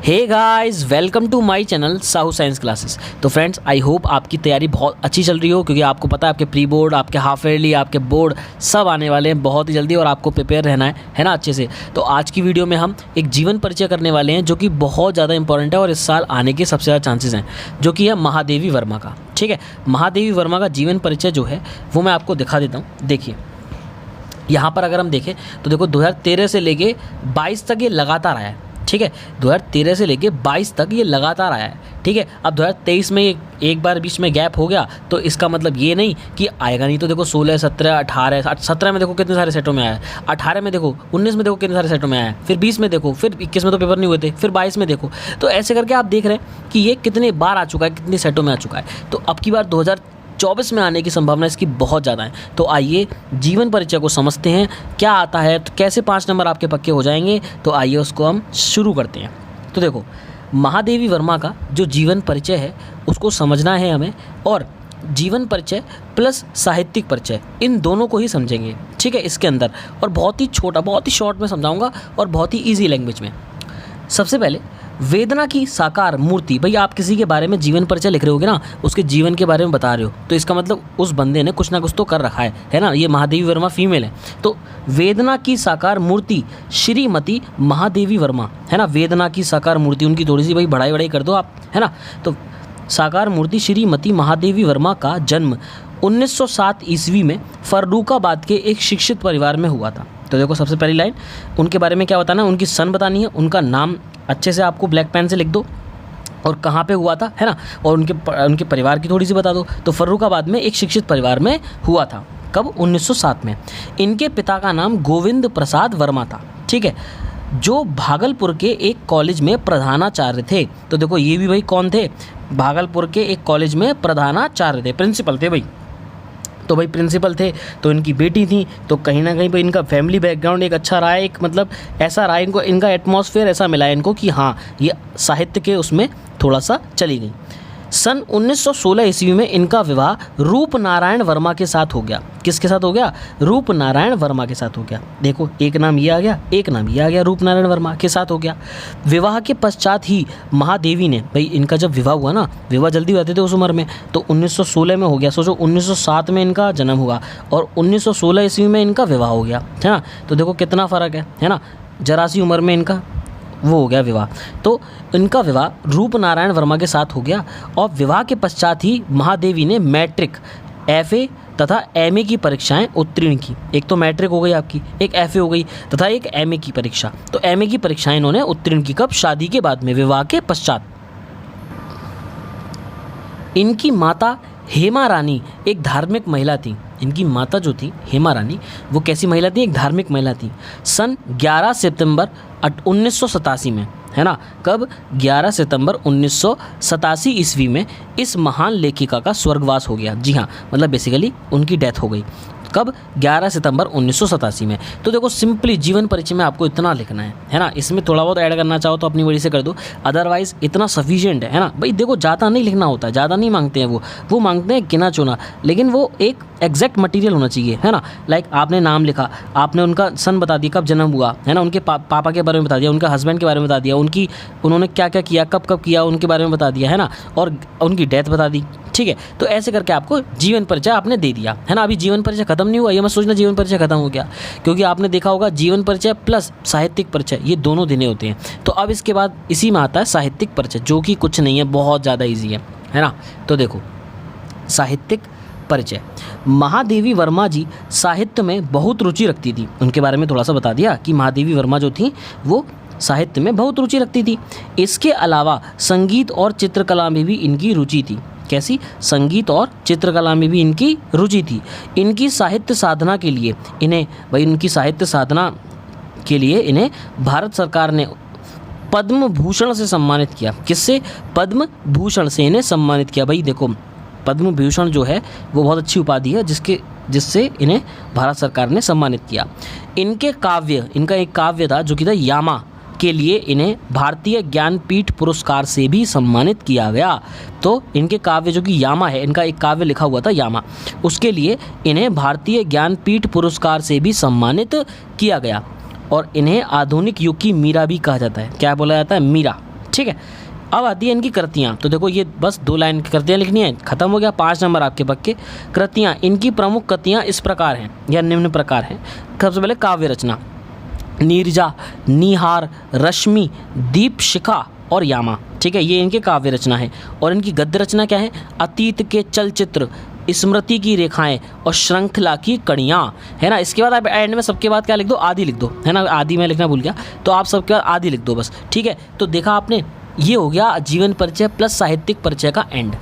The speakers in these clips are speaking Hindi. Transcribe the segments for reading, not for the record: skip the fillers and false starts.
Hey guys, welcome to my channel Sahu science classes. तो फ्रेंड्स, आई होप आपकी तैयारी बहुत अच्छी चल रही हो, क्योंकि आपको पता है आपके प्री बोर्ड, आपके हाफ ईयरली, आपके बोर्ड सब आने वाले हैं बहुत ही जल्दी और आपको प्रिपेयर रहना है ना अच्छे से। तो आज की वीडियो में हम एक जीवन परिचय करने वाले हैं जो कि बहुत ज़्यादा इंपॉर्टेंट है और इस साल आने के सबसे ज़्यादा चांसेस हैं, जो कि है महादेवी वर्मा का। ठीक है, महादेवी वर्मा का जीवन परिचय जो है वो मैं आपको दिखा देता हूँ। देखिए यहाँ पर अगर हम देखें तो देखो 2013 से लेके 22 तक ये लगातार आया है। ठीक है, 2013 से लेके 22 तक ये लगातार आया है। ठीक है, अब 2023 में एक बार बीच में गैप हो गया, तो इसका मतलब ये नहीं कि आएगा नहीं। तो देखो 16, 17, 18, 17 में देखो कितने सारे सेटों में आया है, 18 में देखो, 19 में देखो कितने सारे सेटों में आया है, फिर 20 में देखो, फिर 21 में तो पेपर नहीं हुए थे, फिर 22 में देखो। तो ऐसे करके आप देख रहे हैं कि ये कितने बार आ चुका है, कितने सेटों में आ चुका है। तो अब की बार 2024 में आने की संभावना इसकी बहुत ज़्यादा है। तो आइए जीवन परिचय को समझते हैं, क्या आता है, तो कैसे 5 नंबर आपके पक्के हो जाएंगे। तो आइए उसको हम शुरू करते हैं। तो देखो, महादेवी वर्मा का जो जीवन परिचय है उसको समझना है हमें, और जीवन परिचय प्लस साहित्यिक परिचय इन दोनों को ही समझेंगे। ठीक है, इसके अंदर और बहुत ही छोटा, बहुत ही शॉर्ट में समझाऊंगा और बहुत ही ईजी लैंग्वेज में। सबसे पहले वेदना की साकार मूर्ति। भाई आप किसी के बारे में जीवन परिचय लिख रहे होगे ना, उसके जीवन के बारे में बता रहे हो, तो इसका मतलब उस बंदे ने कुछ ना कुछ तो कर रखा है ना। ये महादेवी वर्मा फीमेल है, तो वेदना की साकार मूर्ति श्रीमती महादेवी वर्मा है ना। वेदना की साकार मूर्ति, उनकी थोड़ी सी भाई बढ़ाई कर दो आप, है ना। तो साकार मूर्ति श्रीमती महादेवी वर्मा का जन्म 1907 ईस्वी में फर्रुखाबाद के एक शिक्षित परिवार में हुआ था। तो देखो सबसे पहली लाइन उनके बारे में क्या बताना है, उनकी सन बतानी है, उनका नाम अच्छे से आपको ब्लैक पेन से लिख दो, और कहाँ पे हुआ था, है ना, और उनके परिवार की थोड़ी सी बता दो। तो फर्रुखाबाद में एक शिक्षित परिवार में हुआ था। कब? 1907 में। इनके पिता का नाम गोविंद प्रसाद वर्मा था। ठीक है, जो भागलपुर के एक कॉलेज में प्रधानाचार्य थे। तो देखो ये भी भाई कौन थे, भागलपुर के एक कॉलेज में प्रधानाचार्य थे, प्रिंसिपल थे भाई। तो भाई प्रिंसिपल थे, तो इनकी बेटी थी, तो कहीं ना कहीं भाई इनका फैमिली बैकग्राउंड एक अच्छा रहा है, एक मतलब ऐसा रहा इनको, इनका एटमॉस्फेयर ऐसा मिला है इनको कि हाँ ये साहित्य के उसमें थोड़ा सा चली गई। सन 1916 ईस्वी में इनका विवाह रूपनारायण वर्मा के साथ हो गया। किसके साथ हो गया? रूपनारायण वर्मा के साथ हो गया। देखो एक नाम ये आ गया, एक नाम ये आ गया, रूपनारायण वर्मा के साथ हो गया। विवाह के पश्चात ही महादेवी ने, भाई इनका जब विवाह हुआ ना, विवाह जल्दी हुए थे उस उम्र में, तो 1916 में हो गया। सोचो 1907 में इनका जन्म हुआ और 1916 ईस्वी में इनका विवाह हो गया, है ना। तो देखो कितना फ़र्क है ना। जरा सी उम्र में इनका वो हो गया विवाह। तो इनका विवाह रूपनारायण वर्मा के साथ हो गया, और विवाह के पश्चात ही महादेवी ने मैट्रिक, एफए तथा एमए की परीक्षाएं उत्तीर्ण की। एक तो मैट्रिक हो गई आपकी, एक एफए हो गई तथा एक एमए की परीक्षा। तो एमए की परीक्षाएं इन्होंने उत्तीर्ण की। कब? शादी के बाद में, विवाह के पश्चात। इनकी माता हेमा रानी एक धार्मिक महिला थी। इनकी माता जो थी हेमा रानी, वो कैसी महिला थी? एक धार्मिक महिला थी। सन 11 सितंबर 1987 में, है ना। कब? 11 सितंबर 1987 ईस्वी में इस महान लेखिका का स्वर्गवास हो गया। जी हाँ, मतलब बेसिकली उनकी डेथ हो गई। कब? 11 सितंबर 1987 में। तो देखो सिंपली जीवन परिचय में आपको इतना लिखना है ना। इसमें थोड़ा बहुत ऐड करना चाहो तो अपनी वजह से कर दो, अदरवाइज इतना सफिशिएंट है ना। भाई देखो ज़्यादा नहीं लिखना होता है, ज़्यादा नहीं मांगते हैं वो मांगते हैं गिना चुना, लेकिन वो एक एग्जैक्ट मटेरियल होना चाहिए, है ना। लाइक आपने नाम लिखा, आपने उनका सन बता दिया, कब जन्म हुआ, है ना, उनके पापा के बारे में बता दिया, उनके हस्बैंड के बारे में बता दिया, उन्होंने क्या क्या किया, कब कब किया, उनके बारे में बता दिया, है ना, और उनकी डेथ बता दी। ठीक है, तो ऐसे करके आपको जीवन परिचय आपने दे दिया, है ना। अभी जीवन परिचय खत्म नहीं हुआ, ये मत सोचना जीवन परिचय खत्म हो गया, क्योंकि आपने देखा होगा जीवन परिचय प्लस साहित्यिक परिचय ये दोनों देने होते हैं। तो अब इसके बाद इसी में आता है साहित्यिक परिचय, जो कि कुछ नहीं है, बहुत ज़्यादा ईजी है ना। तो देखो साहित्यिक परिचय, महादेवी वर्मा जी साहित्य में बहुत रुचि रखती थी। उनके बारे में थोड़ा सा बता दिया कि महादेवी वर्मा जो थी वो साहित्य में बहुत रुचि रखती थी। इसके अलावा संगीत और चित्रकला में भी इनकी रुचि थी। कैसी? संगीत और चित्रकला में भी इनकी रुचि थी। इनकी साहित्य साधना के लिए इन्हें भारत सरकार ने पद्म भूषण से सम्मानित किया। किससे? पद्म भूषण से इन्हें सम्मानित किया। भाई देखो पद्म भूषण जो है वो बहुत अच्छी उपाधि है जिससे इन्हें भारत सरकार ने सम्मानित किया। इनका एक काव्य था जो कि था यामा, के लिए इन्हें भारतीय ज्ञानपीठ पुरस्कार से भी सम्मानित किया गया। तो इनके काव्य जो कि यामा है, इनका एक काव्य लिखा हुआ था यामा, उसके लिए इन्हें भारतीय ज्ञानपीठ पुरस्कार से भी सम्मानित किया गया। और इन्हें आधुनिक युग की मीरा भी कहा जाता है। क्या बोला जाता है? मीरा। ठीक है। अब आती है इनकी कृतियाँ। तो देखो ये बस 2 लाइन की कृतियाँ लिखनी है, खत्म हो गया। 5 नंबर आपके पक्के। कृतियाँ, इनकी प्रमुख कृतियाँ इस प्रकार हैं या निम्न प्रकार हैं। सबसे पहले काव्य रचना, नीरजा, निहार, रश्मि, दीपशिखा और यामा, ठीक है, ये इनके काव्य रचना है। और इनकी गद्य रचना क्या है? अतीत के चलचित्र, स्मृति की रेखाएं और श्रृंखला की कड़ियाँ, है ना। इसके बाद आप एंड में सबके बाद क्या लिख दो? आदि लिख दो, है ना। आदि मैं लिखना भूल गया, तो आप सबके बाद आदि लिख दो बस, ठीक है। तो देखा आपने, ये हो गया जीवन परिचय प्लस साहित्यिक परिचय का एंड।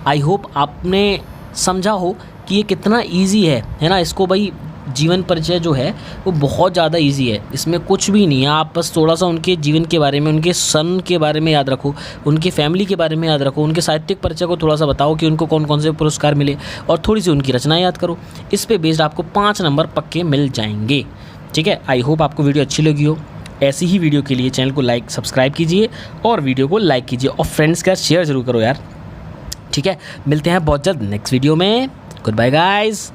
आई होप आपने समझा हो कि ये कितना ईजी है ना। इसको भाई जीवन परिचय जो है वो बहुत ज़्यादा इजी है, इसमें कुछ भी नहीं है। आप बस थोड़ा सा उनके जीवन के बारे में, उनके सन के बारे में याद रखो, उनकी फैमिली के बारे में याद रखो, उनके साहित्यिक परिचय को थोड़ा सा बताओ कि उनको कौन कौन से पुरस्कार मिले, और थोड़ी सी उनकी रचना याद करो। इस पे बेस्ड आपको 5 नंबर पक्के मिल जाएंगे, ठीक है। आई होप आपको वीडियो अच्छी लगी हो। ऐसी ही वीडियो के लिए चैनल को लाइक सब्सक्राइब कीजिए और वीडियो को लाइक कीजिए और फ्रेंड्स के साथ शेयर ज़रूर करो यार, ठीक है। मिलते हैं बहुत जल्द नेक्स्ट वीडियो में। Goodbye guys.